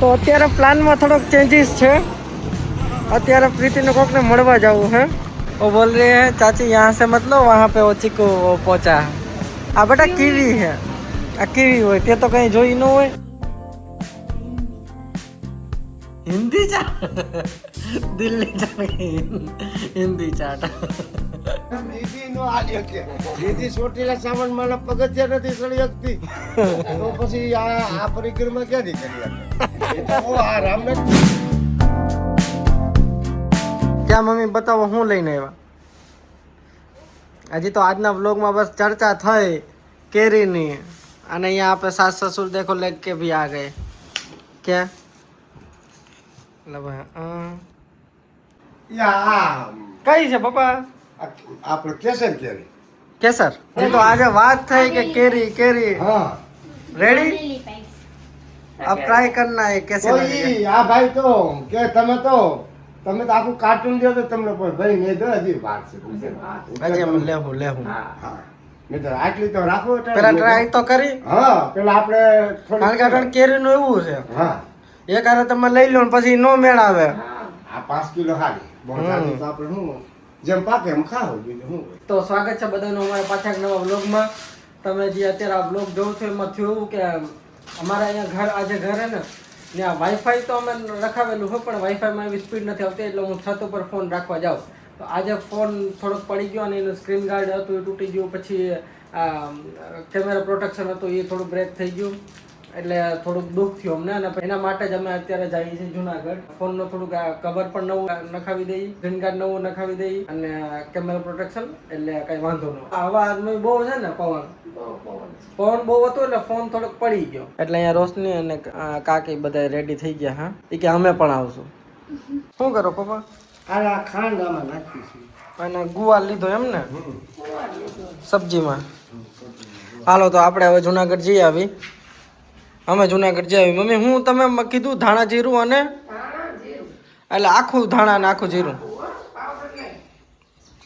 તો અત્યારે પ્લાનમાં થોડોક चेंजेस છે। અત્યારે પ્રીતિને કોકને મળવા જવું है। वो बोल रहे हैं चाची यहाँ से मत लो, वहाँ पे वो चीकू वो पहुँचा है। आ बेटा कीवी है, आ कीवी હોય તે તો કઈ જોઈ ન હોય। हिंदी चाट दिल्ली चाट हिंदी चाट નીતિ નો આલ્યો કે નીતિ ચોટીલા સામાન મારા પગથિયા નથી સળી શકતી તો પછી આ પરિક્રમા ક્યાંથી કરી આપણે એ તો આ રામનાથ। क्या मम्मी बताओ હું લઈને આવ્યા? હજી તો આજના વ્લોગમાં બસ ચર્ચા થઈ કેરીની, અને यहाँ पे सास ससुर देखो लेग के भी आ गए। क्या યા કઈ છે પપ્પા? આપણે કેસર કેરી કેસર। એ તો આજે વાત થઈ કે કેરી કેરી હા રેડી, अब ट्राई करना है कैसे તો लगेगा। ઈ આ ભાઈ તો કે તમે તો આખું કાર્ટૂન દો તો તમને પણ ભાઈ મેં તો હજી વાત છે હજી અમે લેવું હા મેં તો આટલી તો રાખો એટલે પેલા ટ્રાય તો કરી, હા પેલા આપણે કારણ કે અટણ કેરીનું એવું છે હા એક હારે તમે લઈ લો ને પછી નો મેળ આવે। આ 5 કિલો ખાલી બહુ સારી તો આપણે શું જેમ પાકે એમ ખાવ બીજું શું હોય। તો સ્વાગત છે બધાનું અમારા પાછા એક નવા વ્લોગમાં। તમે જે અત્યારે આ વ્લોગ જોવો છો એમાં થયું એવું કે અમારા અહીંયા ઘર આજે ઘર હે ને ત્યાં વાઈફાઈ તો અમે રખાવેલું હોય પણ વાઈફાઈમાં એવી સ્પીડ નથી આવતી, એટલે હું છત ઉપર ફોન રાખવા જાઉં તો આજે ફોન થોડોક પડી ગયો અને એનું સ્ક્રીન ગાર્ડ હતું એ તૂટી ગયું, પછી કેમેરા પ્રોટેક્શન હતું એ થોડું બ્રેક થઈ ગયું, એટલે થોડુંક દુઃખ થયું અમને, અને એના માટે જ અમે અત્યારે જઈએ છીએ જુનાગઢ। ફોનનું થોડુંક કવર પણ નવું નખાવી દઈએ, સ્ક્રીન ગાર્ડ નવું નખાવી દઈએ અને કેમેરા પ્રોટેક્શન, એટલે કઈ વાંધો ન આવે। હવા બહુ છે ને પવન બહુ હતો એટલે ફોન થોડોક પડી ગયો, એટલે અહીંયા રોશની અને કાકી બધા રેડી થઈ ગયા। હા એ કે અમે પણ આવશું। શું કરો પપ્પા? આ ખાંડ આમાં નાખીશું અને ગુવાર લીધો એમ ને સબ્જીમાં। હાલો તો આપણે હવે જુનાગઢ જઈ આવી, અમે જુનાગઢ જઈ આવી। મમ્મી હું તમે કીધું ધાણા જીરું અને એટલે આખું ધાણા અને આખું જીરું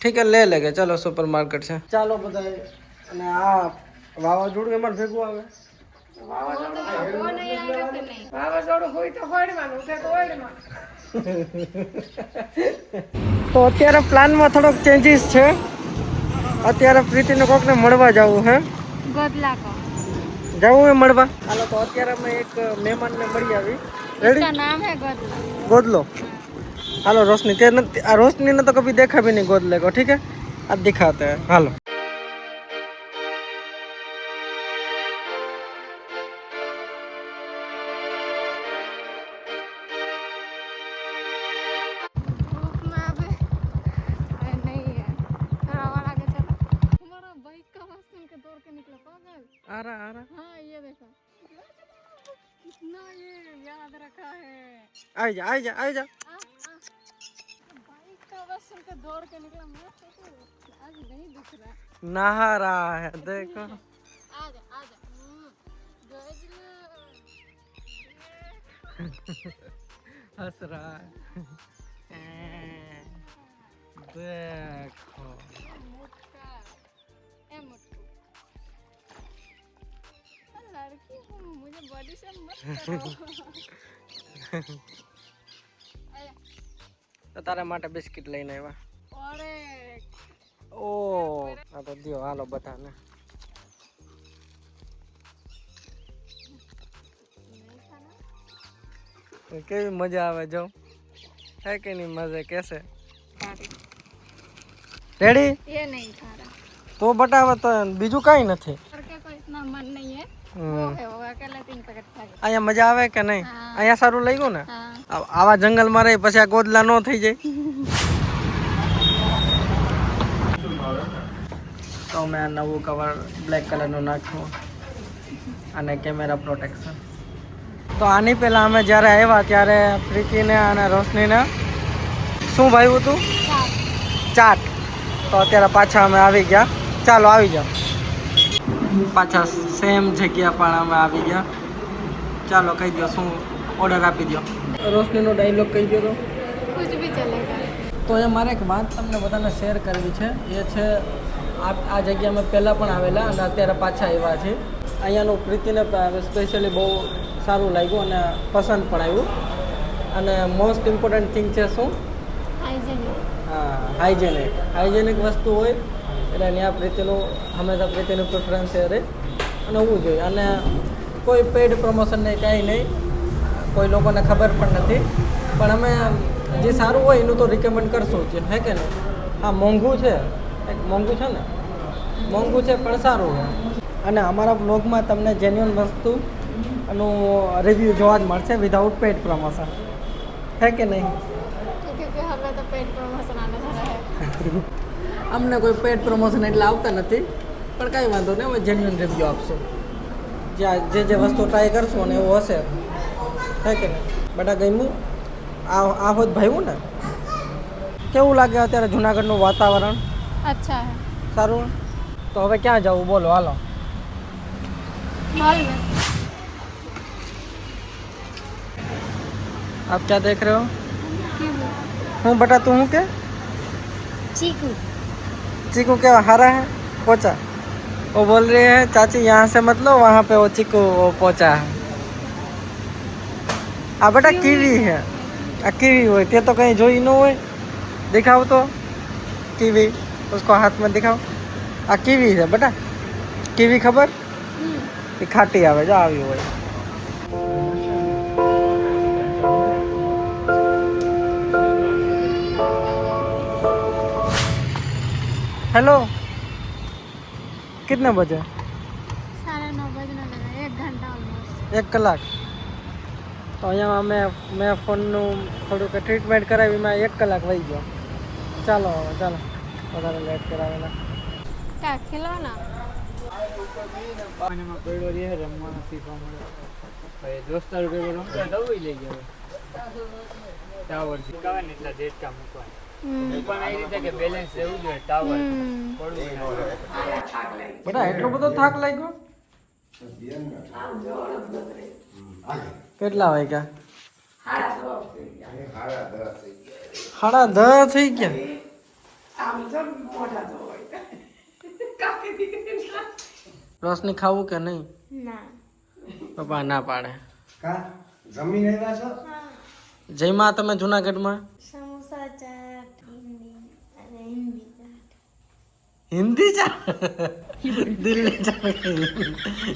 ઠીક હે લે લેગે। ચલો સુપર માર્કેટ છે ચાલો બધા। અને આ વાવાઝોડું એમાં ભેગું આવે તો અત્યારે પ્લાનમાં થોડોક ચેન્જીસ છે। અત્યારે પ્રીતિને કોકને મળવા જવું છે, જવું એ મળવા। હાલો તો અત્યારે અમે એક મહેમાનને મળી આવી। રેડી नाम है गोदला। गोदलो। हालो रोशनी तेरे रोशनी ने तो कभी देखा भी नहीं गोदले को, ठीक है अब दिखाते हैं। हालो धूप में अभी नहीं है, थोड़ा और आगे चलो। हमारा बाइक का बस सुन के दौड़ के निकला पागल। आ रहा हाँ ये देखो कितना ये याद रखा है। आ जा आ जा आ जा। बाइक का बस सुन के दौड़ के निकला, मैं सोचू आज नहीं दिख रहा। नहा रहा है देखो। आजा आजा गजला हंस रहा है देखो। मुटका ए मुटकू लड़की हूँ, मुझे बॉडी से मत करो। તો તારા માટે બિસ્કિટ લઈને આવ્યા। अरे ઓ આ તો દિયો હાલો બધાને। नहीं खाना કેવી મજા આવે જો, હે કે નહીં મજા कैसे રેડી? ये नहीं खा रहा તો બટાવા તો બીજું કાંઈ નથી। करके कोई इतना मन नहीं है। वो अकेले 3 पैकेट खा गया। અહીંયા મજા આવે કે નહીં? હા। અહીંયા સારું લાગ્યું ને? हाँ આવા જંગલમાં રહી પછી આ ગોદલા ન થઈ જાય। તો મેં આ નવું કવર બ્લેક કલરનું નાખ્યું અને કેમેરા પ્રોટેક્શન। તો આની પહેલાં અમે જ્યારે આવ્યા ત્યારે પ્રીતિને અને રોશનીને શું ભાવ્યું હતું? ચાટ। તો અત્યારે પાછા અમે આવી ગયા। ચાલો આવી જાઓ, પાછા સેમ જગ્યા પણ અમે આવી ગયા। ચાલો કહી દો શું ઓર્ડર આપી દો। રોશનીનો ડાયલોગ કહી દો તો। कुछ भी चलेगा। તો એ મારે એક વાત તમને બધાને શેર કરવી છે, એ છે આ જગ્યા અમે પહેલાં પણ આવેલા અને અત્યારે પાછા આવ્યા છે। અહીંયાનું પ્રીતિને સ્પેશિયલી બહુ સારું લાગ્યું અને પસંદ પણ આવ્યું. અને મોસ્ટ ઇમ્પોર્ટન્ટ થિંગ છે શું? હા, હાઇજેનિક વસ્તુ હોય એટલે ત્યાં પ્રીતિનું હંમેશા પ્રીતિનું પ્રિફરન્સ રહે અને હોવું જોઈએ. અને કોઈ પેઇડ પ્રમોશન નહીં, કાંઈ નહીં, કોઈ લોકોને ખબર પણ નથી, પણ અમે જે સારું હોય એનું તો રિકમેન્ડ કરશું જ, હે કે નહીં? હા, મોંઘું છે, મોંઘું છે ને, મોંઘું છે પણ સારું છે. અને અમારા બ્લોગમાં તમને જેન્યુઅન વસ્તુનું રિવ્યૂ જોવા જ મળશે વિધાઉટ પેઇડ પ્રમોશન, હે કે નહીં? क्योंकि हमें तो पेट प्रमोशन आने वाला है. અમને કોઈ પેઇડ પ્રમોશન એટલે આવતા નથી, પણ કાંઈ વાંધો નહીં, અમે જેન્યુઅન રિવ્યૂ આપશું. જે વસ્તુ ટ્રાય કરશું અને એવું હશે, હે કે નહીં? બેટા ગમ્યું? આ હોત ભાવ્યું ને? કેવું લાગે અત્યારે જુનાગઢનું વાતાવરણ? अच्छा है. સારું. તો હવે ક્યાં જવું બોલો, હાલો. मॉल में. आप क्या देख रहे हो? क्यों? हूँ बेटा, तू हूँ क्या? चीकू. चीकू क्या हरा है पोचा? वो बोल रही है चाची यहाँ से मत लो, वहाँ पे वो चीकू वो पोचा है. आ बेटा कीवी है, आ कीवी હોય તે તો કहीं જોઈ ન હોય. दिखाओ तो कीवी, उसको हाथ में दिखाओ. आ कीवी है बेटा, कीवी खबर? એ ખાટી આવે જો આવી હોય. हेलो, कितने बजे? 9:30 बजने लगा. 1 घंटा ऑलमोस्ट. 1 કલાક. તો અહીંયા મેં ફોનનું થોડુંક ટ્રીટમેન્ટ કરાવી, એમાં 1 કલાક વહી ગયો. ચાલો ચાલો, વધારે લેટ કરાવેલા. क्या खिलौना? પાણીમાં પડ્યો રહે રમવાનું શીખવા મળે. પછી દોસ્તારો ભેગો રમતો દવાઈ લઈ ગયો ટાવર શીખવાય ને એટલા ઝેટકા મૂકવાના. પણ એ રીતે કે બેલેન્સ રહેવું જોઈએ, ટાવર પડવું બેટા એટલો બધો થાક લાગ્યો? કેટલા વાગ્યા? 10:30 થઈ ગયા. રોશની ખાવું કે નહીં? ना. પપ્પા ના પાડે. કા જમીન આવ્યા છો? જયમાં તમે જુનાગઢમાં? समोसा चाट हिंदी अरे हिंदी चाट. હિન્દી ચાટ? દિલ્હી ચાટ,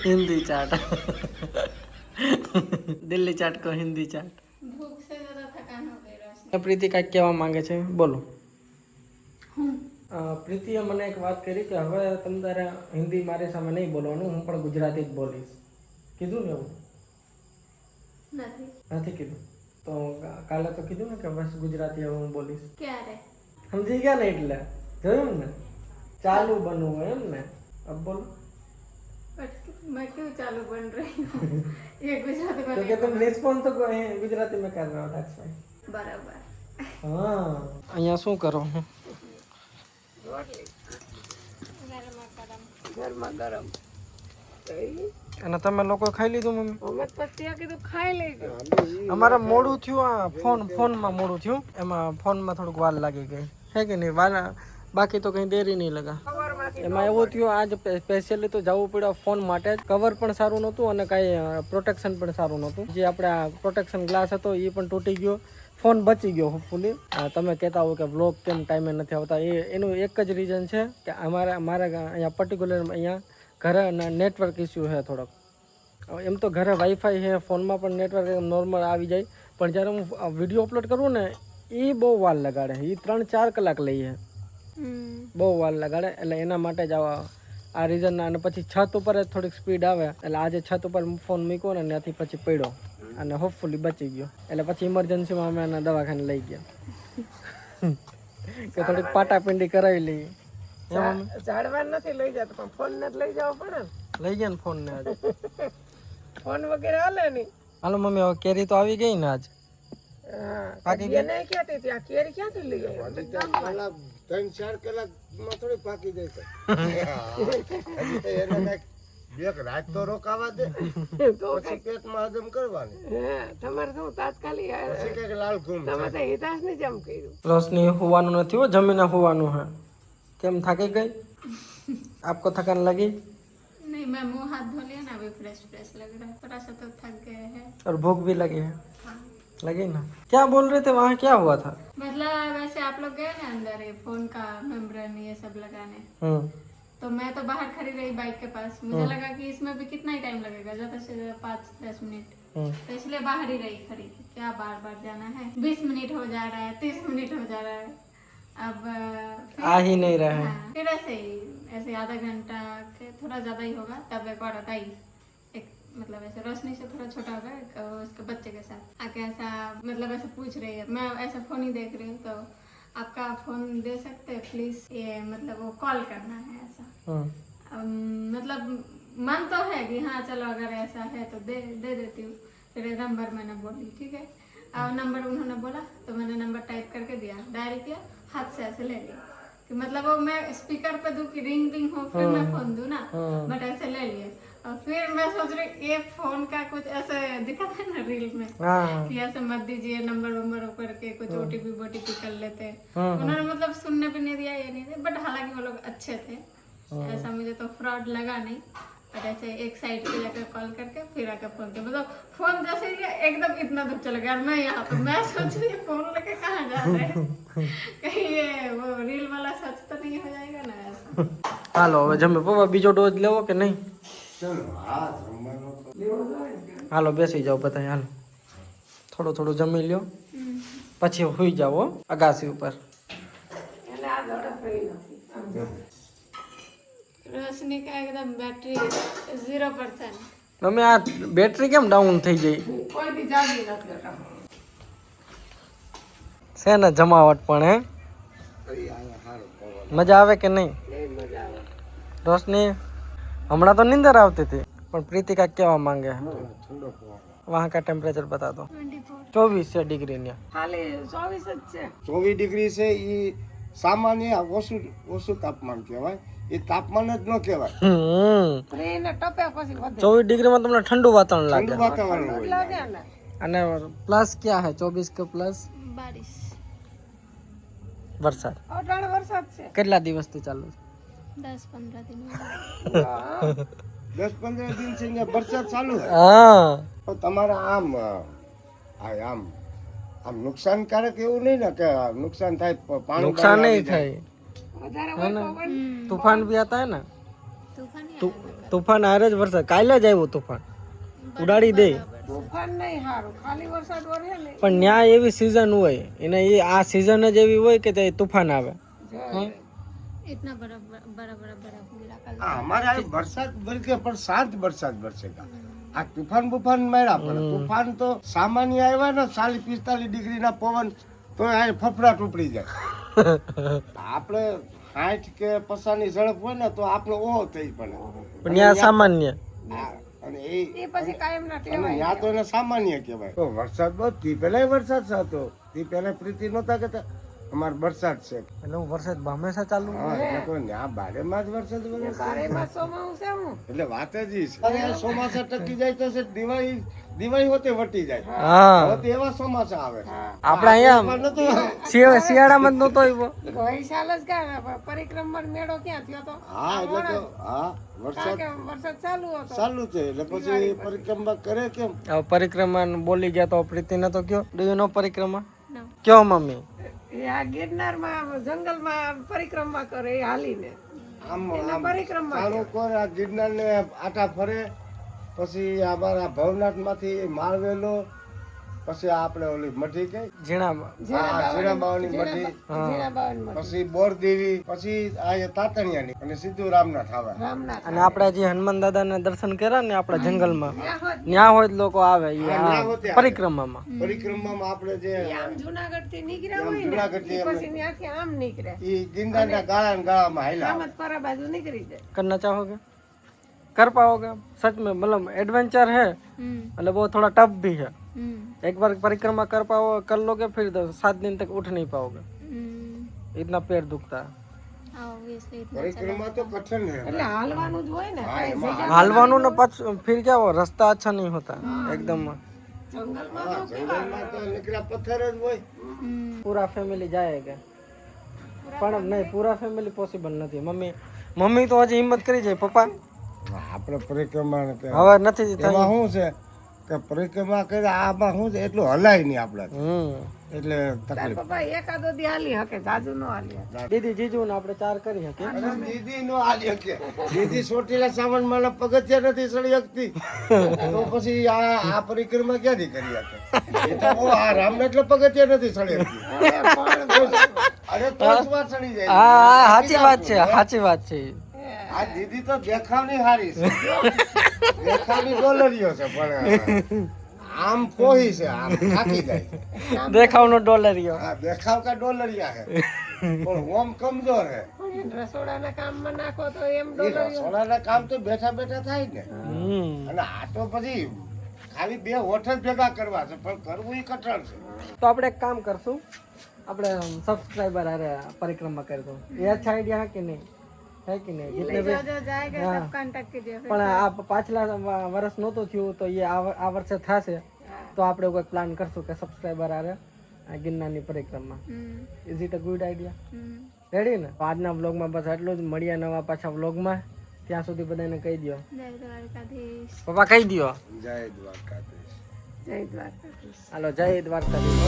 હિન્દી ચાટ. દિલ્હી ચાટ કો હિન્દી ચાટ. भूख से ज़्यादा थकान हो गई रोशनी. પ્રીતિ કાંઈક કહેવા માંગે છે, બોલો. પ્રીતિએ મને એક વાત કરી કે હવે તમે તારે હિન્દી મારી સામે નહીં બોલવાનું, હું પણ ગુજરાતી જ બોલીશ. કીધું ને એવું? नहीं. નથી કીધું તો કાલે તો કીધું ને કે બસ ગુજરાતી હવે હું બોલીશ. क्या रे? સમજી ગયા ને? એટલે જોયું ને, ચાલુ બનવું હોય એમ ને. अब बोलो. बट मैं क्यों चालू बन रही हूँ? ये गुजराती में क्योंकि तुम रिस्पॉन्स तो गुजराती में कर रहे हो, that's why. बराबर. હા. અહીંયા શું કરો? गरमा गरम. અને તમે લોકો ખાઈ લીધું મમ્મી? અમે પત્યા કીધું ખાઈ લેજો. અમારે મોડું થયું, આ ફોનમાં મોડું થયું, એમાં ફોનમાં થોડુંક વાર લાગી ગઈ, હે કે નહીં? વાર બાકી તો કંઈ દેરી નહીં લગા. એમાં એવું થયું આજ સ્પેશિયલી તો જવું પડ્યું ફોન માટે જ. કવર પણ સારું નહોતું અને કાંઈ પ્રોટેક્શન પણ સારું નહોતું. જે આપણે આ પ્રોટેક્શન ગ્લાસ હતો એ પણ તૂટી ગયો, ફોન બચી ગયો હોપફુલી. તમે કહેતા હો કે વ્લોગ કેમ ટાઈમે નથી આવતા, એનું એક જ રીઝન છે કે મારે અહીંયા પર્ટિક્યુલર અહીંયા ઘરે નેટવર્ક ઇસ્યુ છે થોડોક. એમ તો ઘરે વાઈફાઈ છે, ફોનમાં પણ નેટવર્ક નોર્મલ આવી જાય, પણ જ્યારે હું વિડીયો અપલોડ કરું ને એ બહુ વાર લગાડે. એ 3-4 કલાક લઈએ, બહુ વાર લગાડે. એટલે એના માટે જ આ રીઝન. અને પછી છત ઉપર જ થોડીક સ્પીડ આવે, એટલે આજે છત ઉપર ફોન મૂક્યો ને ત્યાંથી પછી પડ્યો અને હોપફુલી બચી ગયો. એટલે પછી ઇમરજન્સીમાં અમે એના દવાખાને લઈ ગયા કે થોડીક પાટાપિંડી કરાવી લઈએ. ઝાડવા નથી લઈ જતો પણ ફોન ને લઈ જવો પડે ને. લઈ ગયા ને ફોન ને આજે. ફોન વગેરે હાલે નહીં. હાલો મમ્મી, હવે કેરી તો આવી ગઈ ને આજ? પાકી ગઈ? નહીં ક્યાંથી ત્યાં કેરી ક્યાંથી લઈ ગઈ? 3-4 કલાકમાં થોડી પાકી જાય છે. હજી તો એને કાંઈક એક રાત તો રોકાવા દે, પછી પેટમાં હજમ કરવાની. તમારે શું તાત્કાલિક પછી કંઈક લાલ ઘૂમ તમે તો હિતાશ ની જેમ કર્યું. રોશની હોવાનું નથી હો, જમીને હોવાનું હે. કેમ થાકી ગઈ? આપકો થકાન લગી? नहीं, मैं मुंह हाथ धो लिया ना, अभी फ्रेश फ्रेश लग रहा है, थोड़ा सा तो थक गए हैं। और भूख भी लगी है, हाँ। लगी ना? क्या बोल रहे थे वहाँ, क्या हुआ था? मतलब वैसे आप लोग गए ना अंदर ये फोन का मेम्ब्रेन ये सब लगाने, तो मैं तो बाहर खड़ी रही बाइक के पास, मुझे लगा कि इसमें भी कितना ही टाइम लगेगा, ज्यादा से ज्यादा 5-10 मिनट, तो इसलिए बाहर ही रही खड़ी, क्या बार बार जाना है, 20 मिनट हो जा रहा है, 30 मिनट हो जा रहा है, अब फिर आ ही नहीं रहा है। हाँ, फिर ऐसे आधा घंटा के थोड़ा ज्यादा ही होगा, तब एक और आता ही एक, मतलब ऐसे रोशनी से थोड़ा छोटा होगा, उसके बच्चे के साथ आके ऐसा मतलब ऐसे पूछ रही है, मैं ऐसा फोन ही देख रही हूँ, तो आपका फोन दे सकते हैं प्लीज, ये मतलब वो कॉल करना है ऐसा। मतलब मन तो है कि हाँ चलो अगर ऐसा है तो दे देती हूँ। फिर नंबर मैंने बोली, ठीक है, और नंबर उन्होंने बोला तो मैंने नंबर टाइप करके दिया, डायल किया, हाथ से ऐसे ले लिया कि मतलब वो मैं स्पीकर पे दूं कि रिंग रिंग हो फिर मैं फोन दूं ना, बट ऐसे ले लिए। और फिर मैं सोच रही ये फोन का कुछ ऐसे दिखाते हैं ना रील में कि ऐसे मत दीजिए, नंबर वंबर करके कुछ ओटीपी वोटीपी कर लेते, उन्होंने मतलब सुनने भी नहीं दिया, ये नहीं दिया, बट हालांकि वो लोग अच्छे थे, ऐसा मुझे तो फ्रॉड लगा नहीं, बट ऐसे एक साइड पे जाकर कॉल करके फिर आकर फोन किया, मतलब फोन जैसे ही लिया एकदम इतना दूर चला गया, मैं यहाँ पे मैं सोच रही फोन लेके कहाँ जा रहे हैं, कहीं ये वो रील वाला सच तो नहीं हो जाएगा ना ऐसा। હાલો હવે જમે પપ્પા, બીજો ડોઝ લેવો કે નહીં? ચલો હા જમવાનો તો હાલો બેસી જાઓ બધા, હાલો થોડું થોડું જમી લ્યો, પછી સુઈ જાઓ અગાસી ઉપર. એને આ ઝડપ રહી નથી. रोशनी का एकदम बैटरी 0%। મમ્મી આ બેટરી કેમ ડાઉન થઈ ગઈ કોઈ દી જાગી નથી હતા. છે ને જમાવટ પણ? હે મજા આવે કે નહીં? મજા આવે. રોશની હમણાં તો નીંદર આવતી હતી, પણ પ્રીતિકા કેવા માંગે? वहाँ का टेम्परेचर बता दो। 24 डिग्री ने ખાલી 24 જ છે. 24 ડિગ્રી છે એ સામાન્ય ઓછું તાપમાન કહેવાય, એ તાપમાન જ ન કહેવાય. ટ્રેન ટપે પછી વધે. 24 डिग्री में તમને ઠંડુ વાતાવરણ લાગે, ઠંડુ વાતાવરણ હોય. લાગે ને. અને પ્લસ क्या है 24 के प्लस? बारिश વરસાદ. અટાણે વરસાદ છે. કેટલા દિવસથી ચાલુ છે? 10-15 दिन 10-15 દિન છે ને વરસાદ ચાલુ છે. હા તો તમારે આમ આમ નુકસાનકારક એવું નહીં ને કે નુકસાન થાય, પાણી નુકસાન નહીં થાય. વધારે હોય પવન. तूफान भी आता है ना, तूफान तूफान आ रहा है वरसाद, કાલે જ આવ્યો તूफान, ઉડાડી દે. તોફાન નહીં હારું, ખાલી વરસાદ વરસે ને. પણ ન્યા એવી સિઝન હોય, એને એ આ સિઝન જ એવી હોય કે તે તूफान આવે. इतना बड़ा बर्फ गिरा कल। હા અમારે આ વરસાદ બરકે પણ શાંત વરસાદ વરસેગા. આ તુફાન બુફાન માર્યા પડે, તુફાન તો સામાન્ય આવ્યા ને 40-45 ડિગ્રી ના પવન તો આ ફફડાટ ઉપડી જાય. આપણે 60 કે 50 ની ઝડપ હોય ને તો આપણે ઓહો થઈ પડે. પણ ન્યા સામાન્ય. હા, અને એ પછી કાયમ ના અને ટેવાય. ત્યાં તો એને સામાન્ય કહેવાય. તો વરસાદ બહુ થી પહેલા વરસાદ હતો, થી પહેલા પ્રીતિ નહોતા કહેતા અમારે વરસાદ છે. એટલે વરસાદ હંમેશા ચાલુ. હા એટલે કોઈ ત્યાં બારેમાં જ વરસાદ વરસે. બારેમાં ચોમાસું છે હું. એટલે વાત જ ઈ છે. અરે ચોમાસા ટકી જાય તો છે દિવાળી હોતે વટી જાય. હા હવે તો એવા ચોમાસા આવે. આપણે અહીંયા નતું. શિયાળામાં જ નતો આવ્યો. ગઈ સાલ જ ગયા પરિક્રમા મેળો ક્યાં થયો તો? હા એટલે તો હા વરસાદ કે વરસાદ ચાલુ હતો. ચાલુ છે એટલે પછી પરિક્રમા કરે કેમ? હવે પરિક્રમા બોલી ગયા તો પ્રીતિને તો કયો, ડુ યુ નો પરિક્રમા? No. કયો મમ્મી? એ આ ગિરનારમાં જંગલમાં પરિક્રમા કરે એ હાલીને. આમ એને આમ પરિક્રમા ચાલુ કર આ ગિરનારને આટા ફરે, પછી અમારા ભવનાથ માંથી માળવેલો, પછી આપણે ઓલી મઢી કઈ ઝીણામાં. ઝીણાબાવાની મઢી, ઝીણા બાવનમાં પછી બોરદેવી, પછી આ તાતણિયાની અને સીધું રામનાથ આવે. રામનાથ. અને આપણે જે હનુમાન દાદાના દર્શન કર્યા ને આપણા જંગલમાં, ત્યાં હોય જ લોકો આવે ઈ આ પરિક્રમામાં. પરિક્રમામાં આપણે જે આમ જુનાગઢ થી નીકળ્યા હોય ને જુનાગઢથી ઈ પછી ત્યાંથી આમ નીકળે. ઈ ગિરનારના ગાળા ને ગાળામાં હાલ્યા આમ જ પરા બાજુ નીકળી જાય. करना चाहोगे? कर पाओगे? सच में मतलब एडवेंचर है, मतलब वो थोड़ा टफ भी है. एक बार परिक्रमा कर पाओ कर लोगे फिर 7 दिन तक उठ नहीं पाओगे, इतना पैर दुखता है. ऑब्वियसली પરિક્રમા તો કઠિન છે. એટલે હાલવાનું જ હોય ને. કાંઈ જગ્યા हालवानों ने फिर क्या वो रास्ता अच्छा नहीं होता एकदम. જંગલમાં તો નીકળ્યા પથ્થર જ હોય. पूरा फैमिली जाएगा પણ નહીં, પૂરા ફેમિલી પોસિબલ નથી. મમ્મી તો હજી હિંમત કરી જાય. પપ્પા આપણે પરિક્રમા ને કે હવે નથી એમાં શું છે કે પરિક્રમા કરે આમાં શું છે એટલું હલાય નહીં આપણાથી એટલે તાર તકલીફ. પપ્પા એકાદો દી હાલી હકે જાજુ નો હાલી દીદી જીજુ ને આપણે 4 કરી શકીએ. અને દીદી નો હાલી શકે. દીદી ચોટીલા સામાન માલા પગથિયા નથી ચડી શકતી તો પછી આ પરિક્રમા ક્યાંથી કરી શકે? એ તો આ રામને એટલે પગથિયા નથી ચડી શકતી. અરે તો જ વાત ચડી જાય. હા સાચી વાત છે, સાચી વાત છે. આ દીદી તો દેખાવની હારી છે, દેખાવની ડોલરીઓ છે, પણ આમ પોહી છે, આમ થાકી જાય છે. દેખાવનો ડોલરિયો. હા, દેખાવ કા ડોલરિયા છે પણ ઓમ કમજોર છે. રસોડાના કામમાં નાખો તો એમ એ ડોલરિયો રસોડાના કામ તો બેઠા બેઠા થાય ને. અને આ તો પછી ખાલી 2 હોઠ જ ભેગા કરવા છે પણ કરવું એ કઠણ છે. તો આપણે એક કામ કરશું, આપણે સબસ્ક્રાઇબર આરે પરિક્રમા કરશું. એ अच्छा आइडिया है कि नहीं? है कि नहीं? जितने भी जो जाएगा सब कांटेक्ट कीजिए फिर પણ આ પાછલા વર્ષ નહોતું થયું તો એ આ વર્ષે થશે તો આપણે કોઈ પ્લાન કરશું કે સબસ્ક્રાઇબર આરે આ ગિરનારની પરિક્રમા. Is it a good idea? Ready ને? તો આજના વ્લોગમાં બસ આટલું જ. મળીએ નવા પાછા વ્લોગમાં. ત્યાં સુધી બધાને કહી દો. जय द्वारकाधीश. પપ્પા કહી દો. જય દ્વારકાધીશ. જય દ્વારકાધીશ. હાલો, જય દ્વારકાધીશ.